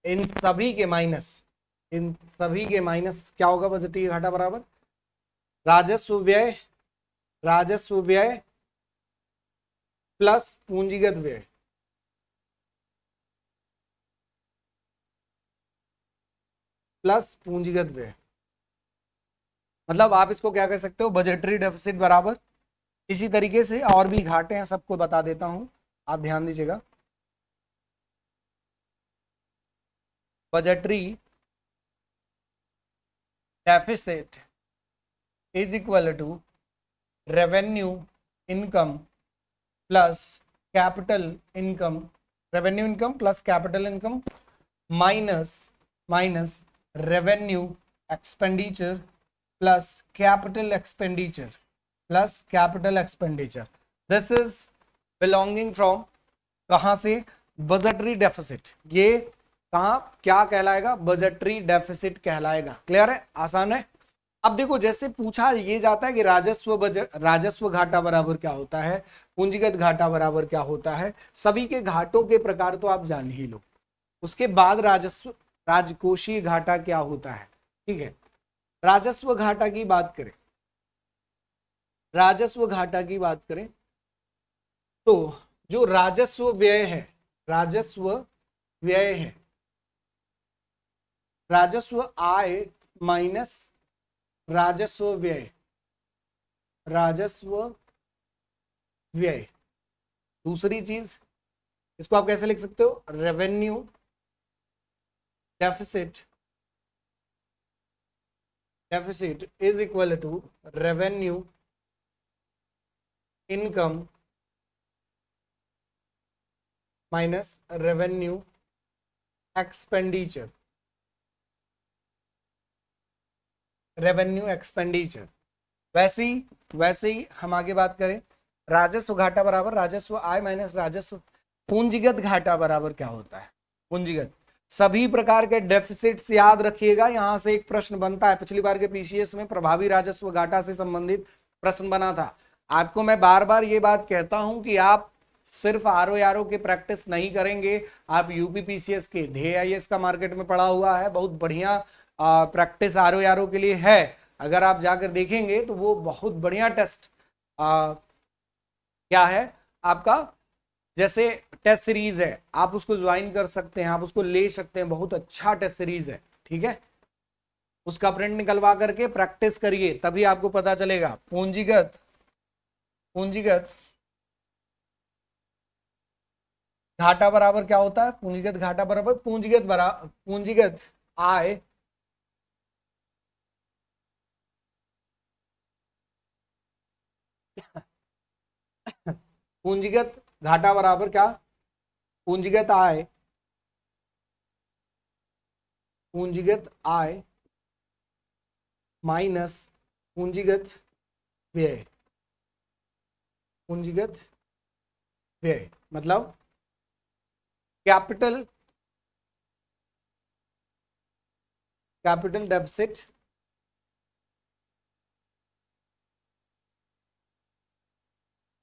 इन सभी के माइनस क्या होगा बजटीय घाटा बराबर राजस्व व्यय प्लस पूंजीगत व्यय। मतलब आप इसको क्या कह सकते हो, बजटरी डेफिसिट बराबर। इसी तरीके से और भी घाटे हैं, सबको बता देता हूं, आप ध्यान दीजिएगा। Budgetary deficit is equal to revenue income plus capital income, revenue income plus capital income minus revenue expenditure plus capital expenditure. This is belonging from कहां से, बजटरी डेफिसिट। ये कहां क्या कहलाएगा, बजटरी डेफिसिट कहलाएगा। क्लियर है, आसान है। अब देखो, जैसे पूछा ये जाता है कि राजस्व घाटा बराबर क्या होता है, पूंजीगत घाटा बराबर क्या होता है, सभी के घाटों के प्रकार तो आप जान ही लो। उसके बाद राजकोषीय घाटा क्या होता है। ठीक है, राजस्व घाटा की बात करें तो जो राजस्व व्यय है, राजस्व आय माइनस राजस्व व्यय। दूसरी चीज, इसको आप कैसे लिख सकते हो, revenue deficit is equal to revenue income minus revenue expenditure. Revenue expenditure. वैसे ही हम आगे बात करें, राजस्व घाटा बराबर राजस्व आय माइनस राजस्व। पूंजीगत घाटा बराबर क्या होता है, पूंजीगत। सभी प्रकार के डेफिसिट्स याद रखिएगा, यहां से एक प्रश्न बनता है। पिछली बार के पीसीएस में प्रभावी राजस्व घाटा से संबंधित प्रश्न बना था। आपको मैं बार बार ये बात कहता हूं कि आप सिर्फ आरओ के प्रैक्टिस नहीं करेंगे, आप यूपी पीसीएस के ध्येय आईएएस का मार्केट में पड़ा हुआ है, बहुत बढ़िया प्रैक्टिस आरओ के लिए है। अगर आप जाकर देखेंगे तो वो बहुत बढ़िया टेस्ट क्या है आपका, जैसे टेस्ट सीरीज है, आप उसको ज्वाइन कर सकते हैं, आप उसको ले सकते हैं, बहुत अच्छा टेस्ट सीरीज है, ठीक है। उसका प्रिंट निकलवा करके प्रैक्टिस करिए, तभी आपको पता चलेगा। पूंजीगत घाटा बराबर क्या होता है, पूंजीगत घाटा बराबर पूंजीगत आय पूंजीगत घाटा बराबर क्या, पूंजीगत आय माइनस पूंजीगत व्यय। मतलब capital deficit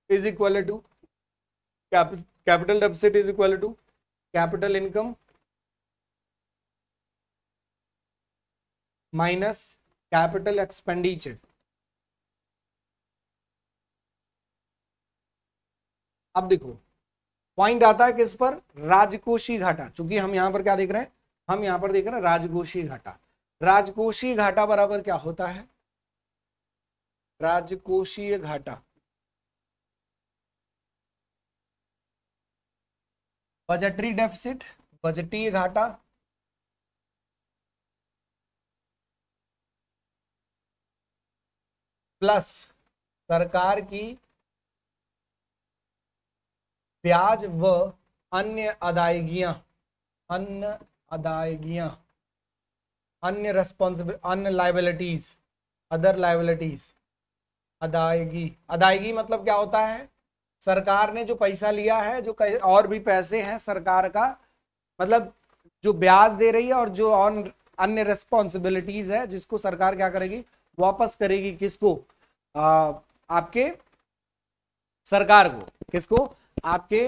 is equal to capital deficit is equal to capital income minus capital expenditure. अब देखो पॉइंट आता है किस पर, राजकोषीय घाटा। चूंकि हम यहां पर क्या देख रहे हैं, हम यहां पर देख रहे हैं राजकोषीय घाटा। राजकोषीय घाटा बराबर क्या होता है, राजकोषीय घाटा बजटरी डेफिसिट, बजटीय घाटा प्लस सरकार की ब्याज व अन्य अदायगियां, अन्य रेस्पॉन्सिबिलिटी, अन्य लाइबिलिटीज, अदर लाइबिलिटीज। अदायगी मतलब क्या होता है, सरकार ने जो पैसा लिया है, जो और भी पैसे हैं सरकार का, मतलब जो ब्याज दे रही है और जो अन्य रेस्पॉन्सिबिलिटीज है, जिसको सरकार क्या करेगी, वापस करेगी। किसको, आपके सरकार को, किसको, आपके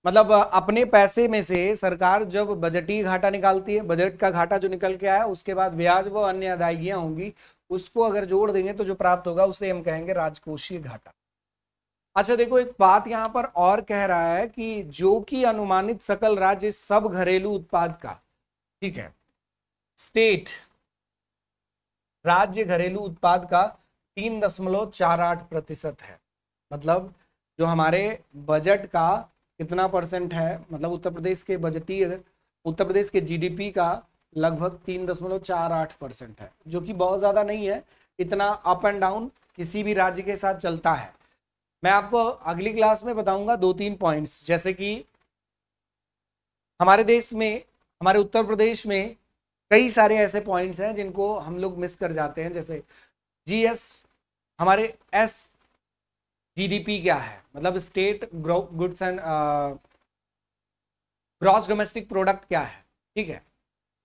मतलब अपने पैसे में से सरकार जब बजटीय घाटा निकालती है, बजट का घाटा जो निकल के आया, उसके बाद ब्याज व अन्य अदायगियां होंगी, उसको अगर जोड़ देंगे तो जो प्राप्त होगा उसे हम कहेंगे राजकोषीय घाटा। अच्छा देखो एक बात यहां पर और कह रहा है कि जो कि अनुमानित सकल राज्य सब घरेलू उत्पाद का, ठीक है, स्टेट राज्य घरेलू उत्पाद का 3.48% है। मतलब जो हमारे बजट का कितना परसेंट है, मतलब उत्तर प्रदेश के बजटीय, उत्तर प्रदेश के जीडीपी का लगभग 3.48% है, जो कि बहुत ज्यादा नहीं है। इतना अप एंड डाउन किसी भी राज्य के साथ चलता है। मैं आपको अगली क्लास में बताऊंगा 2-3 पॉइंट्स, जैसे कि हमारे देश में, हमारे उत्तर प्रदेश में कई सारे ऐसे पॉइंट्स हैं जिनको हम लोग मिस कर जाते हैं। जैसे जीएस, हमारे एस जीडीपी क्या है, मतलब state goods and gross domestic product क्या है, ठीक है,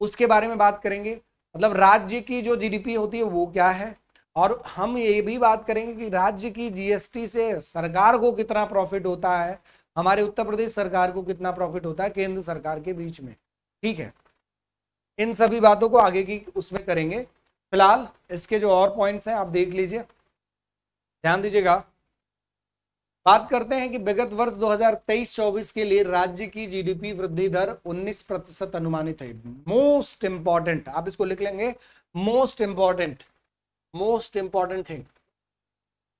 उसके बारे में बात करेंगे। मतलब राज्य की जो जीडीपी होती है वो क्या है, और हम ये भी बात करेंगे कि राज्य की जीएसटी से सरकार को कितना प्रॉफिट होता है, हमारे उत्तर प्रदेश सरकार को कितना प्रॉफिट होता है केंद्र सरकार के बीच में, ठीक है। इन सभी बातों को आगे की उसमें करेंगे। फिलहाल इसके जो और पॉइंट्स हैं आप देख लीजिए, ध्यान दीजिएगा। बात करते हैं कि विगत वर्ष 2023-24 के लिए राज्य की जीडीपी वृद्धि दर 19% अनुमानित है। मोस्ट इंपॉर्टेंट, आप इसको लिख लेंगे, मोस्ट इंपॉर्टेंट थिंग,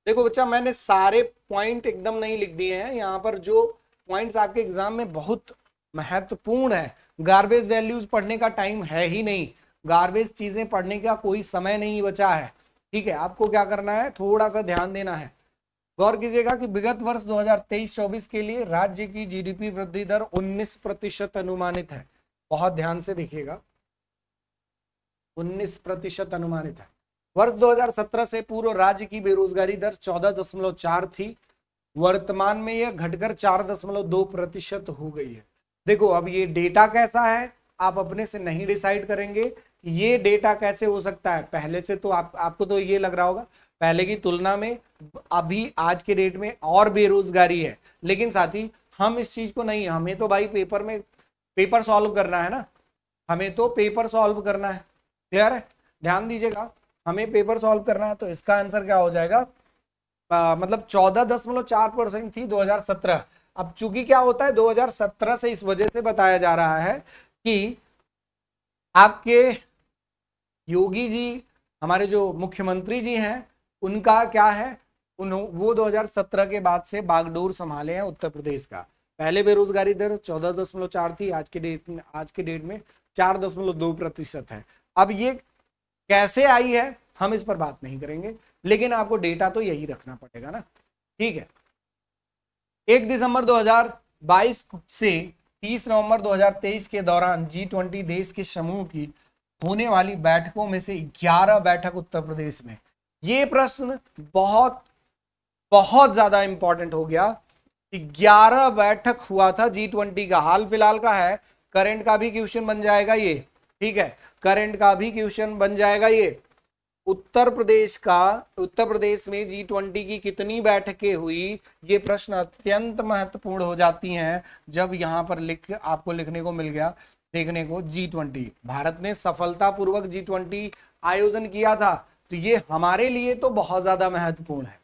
देखो बच्चा, मैंने सारे पॉइंट एकदम नहीं लिख दिए हैं यहाँ पर। जो पॉइंट्स आपके एग्जाम में बहुत महत्वपूर्ण है, गार्बेज वैल्यूज पढ़ने का टाइम है ही नहीं, गार्बेज चीजें पढ़ने का कोई समय नहीं बचा है। ठीक है, आपको क्या करना है, थोड़ा सा ध्यान देना है। गौर कीजिएगा कि विगत वर्ष 2023-24 के लिए राज्य की जीडीपी वृद्धि दर 19% अनुमानित है। बहुत ध्यान से देखिएगा, 19% अनुमानित है। वर्ष 2017 से पूर्व राज्य की बेरोजगारी दर 14.4 थी, वर्तमान में यह घटकर 4.2% हो गई है। देखो अब ये डेटा कैसा है, आप अपने से नहीं डिसाइड करेंगे कि ये डेटा कैसे हो सकता है। पहले से तो आपको तो ये लग रहा होगा पहले की तुलना में अभी आज के डेट में और बेरोजगारी है, लेकिन साथी हम इस चीज को नहीं, हमें तो भाई पेपर सॉल्व करना है ना, हमें तो पेपर सॉल्व करना है। क्लियर है, ध्यान दीजिएगा, हमें पेपर सॉल्व करना है। तो इसका आंसर क्या हो जाएगा, मतलब 14.4% थी 2017। अब चूंकि क्या होता है 2017 से इस वजह से बताया जा रहा है कि आपके योगी जी, हमारे जो मुख्यमंत्री जी हैं, उनका क्या है, वो 2017 के बाद से बागडोर संभाले हैं उत्तर प्रदेश का। पहले बेरोजगारी दर 14.4 थी, आज के डेट में 4.2% है। अब ये कैसे आई है हम इस पर बात नहीं करेंगे, लेकिन आपको डेटा तो यही रखना पड़ेगा ना। ठीक है, 1 दिसंबर 2022 से 30 नवंबर 2023 के दौरान G20 देश के समूह की होने वाली बैठकों में से 11 बैठक उत्तर प्रदेश में। ये प्रश्न बहुत बहुत ज्यादा इंपॉर्टेंट हो गया कि 11 बैठक हुआ था G20 का, हाल फिलहाल का है, करंट का भी क्वेश्चन बन जाएगा ये। ठीक है, करंट का भी क्वेश्चन बन जाएगा ये। उत्तर प्रदेश में G20 की कितनी बैठकें हुई, ये प्रश्न अत्यंत महत्वपूर्ण हो जाती हैं जब यहां पर आपको लिखने को मिल गया, देखने को G20 भारत ने सफलतापूर्वक G20 आयोजन किया था। तो ये हमारे लिए तो बहुत ज्यादा महत्वपूर्ण है,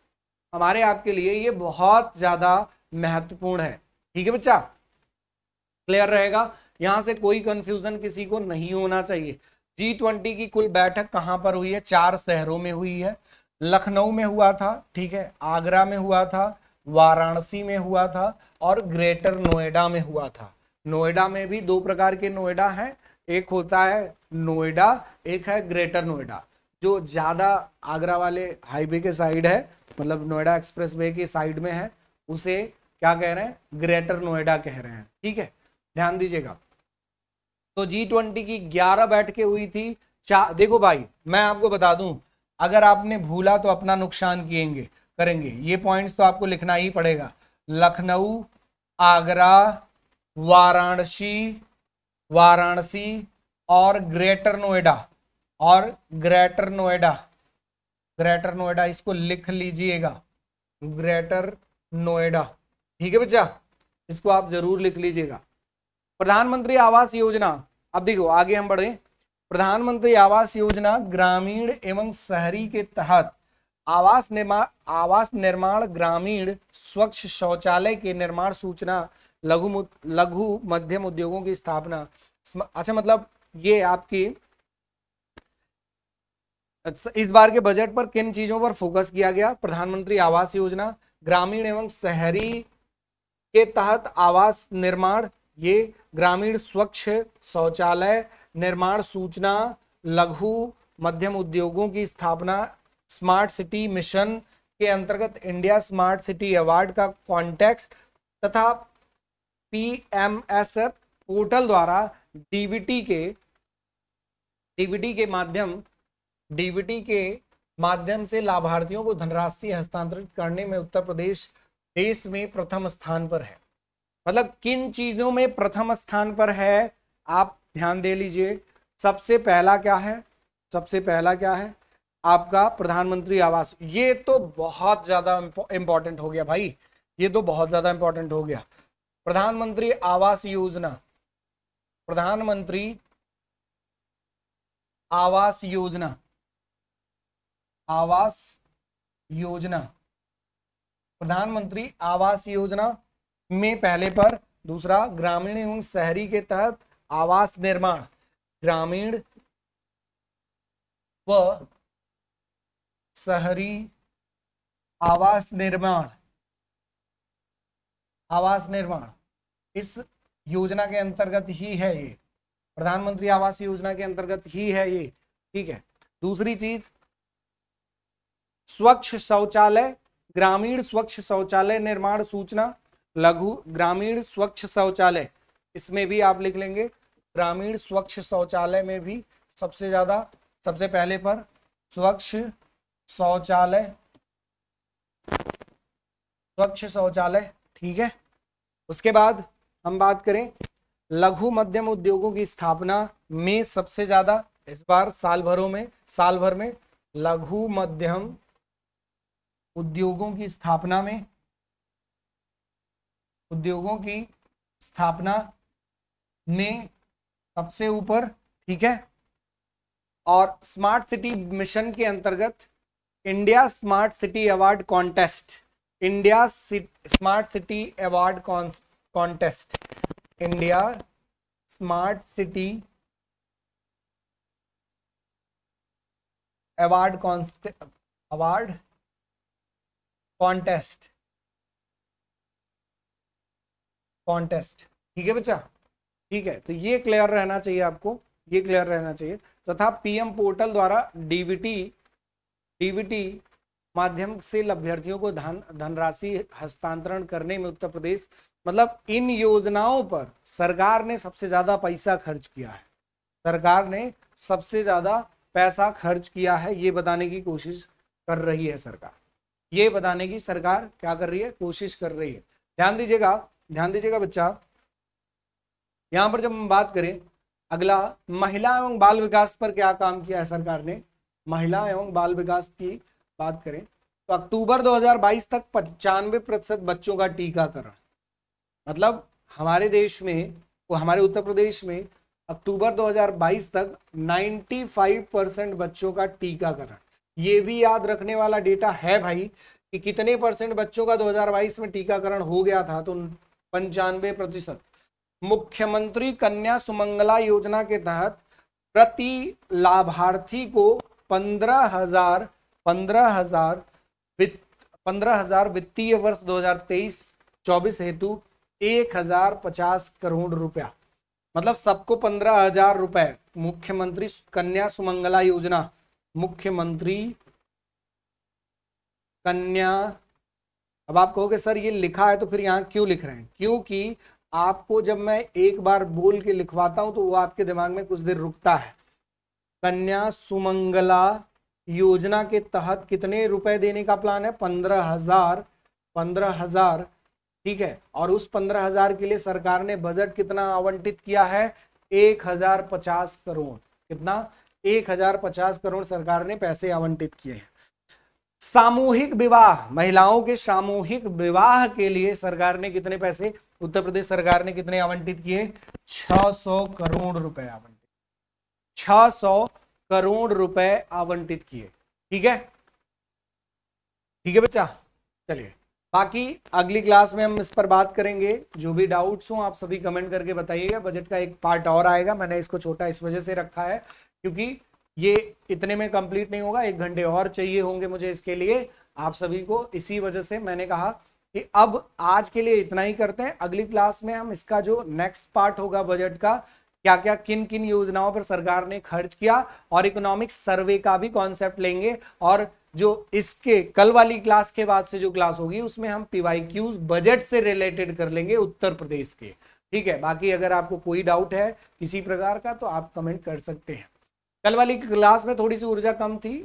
हमारे आपके लिए ये बहुत ज्यादा महत्वपूर्ण है। ठीक है बच्चा, क्लियर रहेगा, यहां से कोई कंफ्यूजन किसी को नहीं होना चाहिए। G20 की कुल बैठक कहां पर हुई है, 4 शहरों में हुई है। लखनऊ में हुआ था, ठीक है, आगरा में हुआ था, वाराणसी में हुआ था और ग्रेटर नोएडा में हुआ था। नोएडा में भी 2 प्रकार के नोएडा हैं, एक होता है नोएडा, एक है ग्रेटर नोएडा। जो ज्यादा आगरा वाले हाईवे के साइड है, मतलब नोएडा एक्सप्रेस वे के साइड में है, उसे क्या कह रहे हैं, ग्रेटर नोएडा कह रहे हैं। ठीक है, ध्यान दीजिएगा। तो G20 की 11 बैठकें हुई थी। देखो भाई, मैं आपको बता दूं, अगर आपने भूला तो अपना नुकसान करेंगे। ये पॉइंट्स तो आपको लिखना ही पड़ेगा। लखनऊ, आगरा, वाराणसी और ग्रेटर नोएडा, इसको लिख लीजिएगा, ग्रेटर नोएडा। ठीक है बच्चा, इसको आप जरूर लिख लीजिएगा। प्रधानमंत्री आवास योजना, अब देखो आगे हम बढ़े। प्रधानमंत्री आवास योजना ग्रामीण एवं शहरी के तहत आवास निर्माण, ग्रामीण स्वच्छ शौचालय के निर्माण, सूचना, लघु मध्यम उद्योगों की स्थापना। अच्छा, मतलब ये आपकी इस बार के बजट पर किन चीजों पर फोकस किया गया, प्रधानमंत्री आवास योजना, ग्रामीण एवं शहरी के तहत आवास निर्माण, ये ग्रामीण स्वच्छ शौचालय निर्माण, सूचना, लघु मध्यम उद्योगों की स्थापना, स्मार्ट सिटी मिशन के अंतर्गत इंडिया स्मार्ट सिटी अवार्ड का कॉन्टेक्स्ट तथा PMSF पोर्टल द्वारा डीबीटी के माध्यम से लाभार्थियों को धनराशि हस्तांतरित करने में उत्तर प्रदेश देश में प्रथम स्थान पर है। मतलब किन चीजों में प्रथम स्थान पर है, आप ध्यान दे लीजिए। सबसे पहला क्या है आपका प्रधानमंत्री आवास। ये तो बहुत ज्यादा इंपॉर्टेंट हो गया भाई, ये तो बहुत ज्यादा इंपॉर्टेंट हो गया। प्रधानमंत्री आवास योजना, प्रधानमंत्री आवास योजना में पहले पर, दूसरा ग्रामीण एवं शहरी के तहत आवास निर्माण, ग्रामीण व शहरी आवास निर्माण, आवास निर्माण इस योजना के अंतर्गत ही है ये, प्रधानमंत्री आवास योजना के अंतर्गत ही है ये, ठीक है। दूसरी चीज स्वच्छ शौचालय, ग्रामीण स्वच्छ शौचालय निर्माण सूचना, लघु ग्रामीण स्वच्छ शौचालय, इसमें भी आप लिख लेंगे ग्रामीण स्वच्छ शौचालय में भी सबसे ज्यादा, सबसे पहले पर स्वच्छ शौचालय, स्वच्छ शौचालय, ठीक है। उसके बाद हम बात करें लघु मध्यम उद्योगों की स्थापना में सबसे ज्यादा इस बार साल भर में लघु मध्यम उद्योगों की स्थापना में, उद्योगों की स्थापना में सबसे ऊपर, ठीक है। और स्मार्ट सिटी मिशन के अंतर्गत India smart city award contest, India smart city award contest, India smart city award contest, ठीक है बच्चा, ठीक है। तो ये क्लियर रहना चाहिए आपको, ये क्लियर रहना चाहिए। तथा पीएम पोर्टल द्वारा डीबीटी माध्यम से लाभार्थियों को धनराशि हस्तांतरण करने में उत्तर प्रदेश, मतलब इन योजनाओं पर सरकार ने सबसे ज्यादा पैसा खर्च किया है, सरकार ने सबसे ज्यादा पैसा खर्च किया है, ये बताने की कोशिश कर रही है सरकार, ये बताने की सरकार क्या कर रही है, कोशिश कर रही है। ध्यान दीजिएगा बच्चा। यहां पर जब हम बात करें अगला महिला एवं बाल विकास पर क्या काम किया है सरकार ने, महिला एवं बाल विकास की बात करें तो अक्टूबर 2022 तक 95% बच्चों का टीकाकरण, मतलब हमारे देश में, हमारे उत्तर प्रदेश में अक्टूबर 2022 तक 95% बच्चों का टीकाकरण। ये भी याद रखने वाला डेटा है भाई कि कितने परसेंट बच्चों का 2022 में टीकाकरण हो गया था, तो 95%। मुख्यमंत्री कन्या सुमंगला योजना के तहत प्रति लाभार्थी को 15,000 वित्तीय वर्ष 2023-24 हेतु 1,050 करोड़ रुपया, मतलब सबको 15,000 रुपए। मुख्यमंत्री कन्या सुमंगला योजना, मुख्यमंत्री कन्या, अब आप कहोगे सर ये लिखा है तो फिर यहाँ क्यों लिख रहे हैं, क्योंकि आपको जब मैं एक बार बोल के लिखवाता हूं तो वो आपके दिमाग में कुछ देर रुकता है। कन्या सुमंगला योजना के तहत कितने रुपए देने का प्लान है, 15,000, ठीक है। और उस 15,000 के लिए सरकार ने बजट कितना आवंटित किया है, 1,050 करोड़। कितना, 1,050 करोड़ सरकार ने पैसे आवंटित किए हैं। सामूहिक विवाह, महिलाओं के सामूहिक विवाह के लिए सरकार ने कितने पैसे, उत्तर प्रदेश सरकार ने कितने आवंटित किए, 600 करोड़ रुपए आवंटित, 600 करोड़ रुपए आवंटित किए, ठीक है, ठीक है बच्चा। चलिए बाकी अगली क्लास में हम इस पर बात करेंगे। जो भी डाउट्स हो आप सभी कमेंट करके बताइएगा। बजट का एक पार्ट और आएगा, मैंने इसको छोटा इस वजह से रखा है क्योंकि ये इतने में कंप्लीट नहीं होगा, 1 घंटे और चाहिए होंगे मुझे इसके लिए आप सभी को। इसी वजह से मैंने कहा कि अब आज के लिए इतना ही करते हैं। अगली क्लास में हम इसका जो नेक्स्ट पार्ट होगा बजट का, क्या क्या किन किन योजनाओं पर सरकार ने खर्च किया, और इकोनॉमिक सर्वे का भी कॉन्सेप्ट लेंगे। और जो इसके कल वाली क्लास के बाद से जो क्लास होगी उसमें हम PYQs बजट से रिलेटेड कर लेंगे उत्तर प्रदेश के, ठीक है। बाकी अगर आपको कोई डाउट है किसी प्रकार का तो आप कमेंट कर सकते हैं। कल वाली क्लास में थोड़ी सी ऊर्जा कम थी,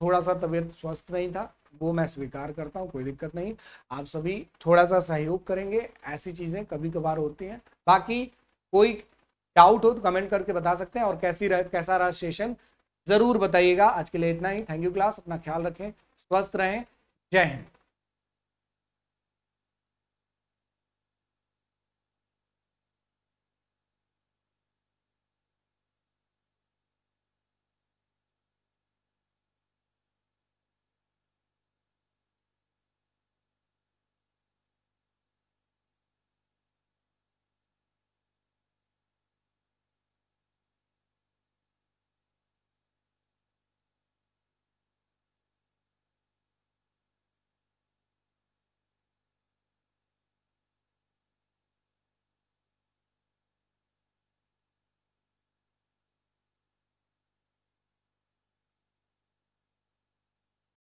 थोड़ा सा तबीयत स्वस्थ नहीं था, वो मैं स्वीकार करता हूँ, कोई दिक्कत नहीं। आप सभी थोड़ा सा सहयोग करेंगे, ऐसी चीजें कभी कभार होती हैं। बाकी कोई डाउट हो तो कमेंट करके बता सकते हैं, और कैसा रहा सेशन जरूर बताइएगा। आज के लिए इतना ही। थैंक यू क्लास, अपना ख्याल रखें, स्वस्थ रहें, जय हिंद।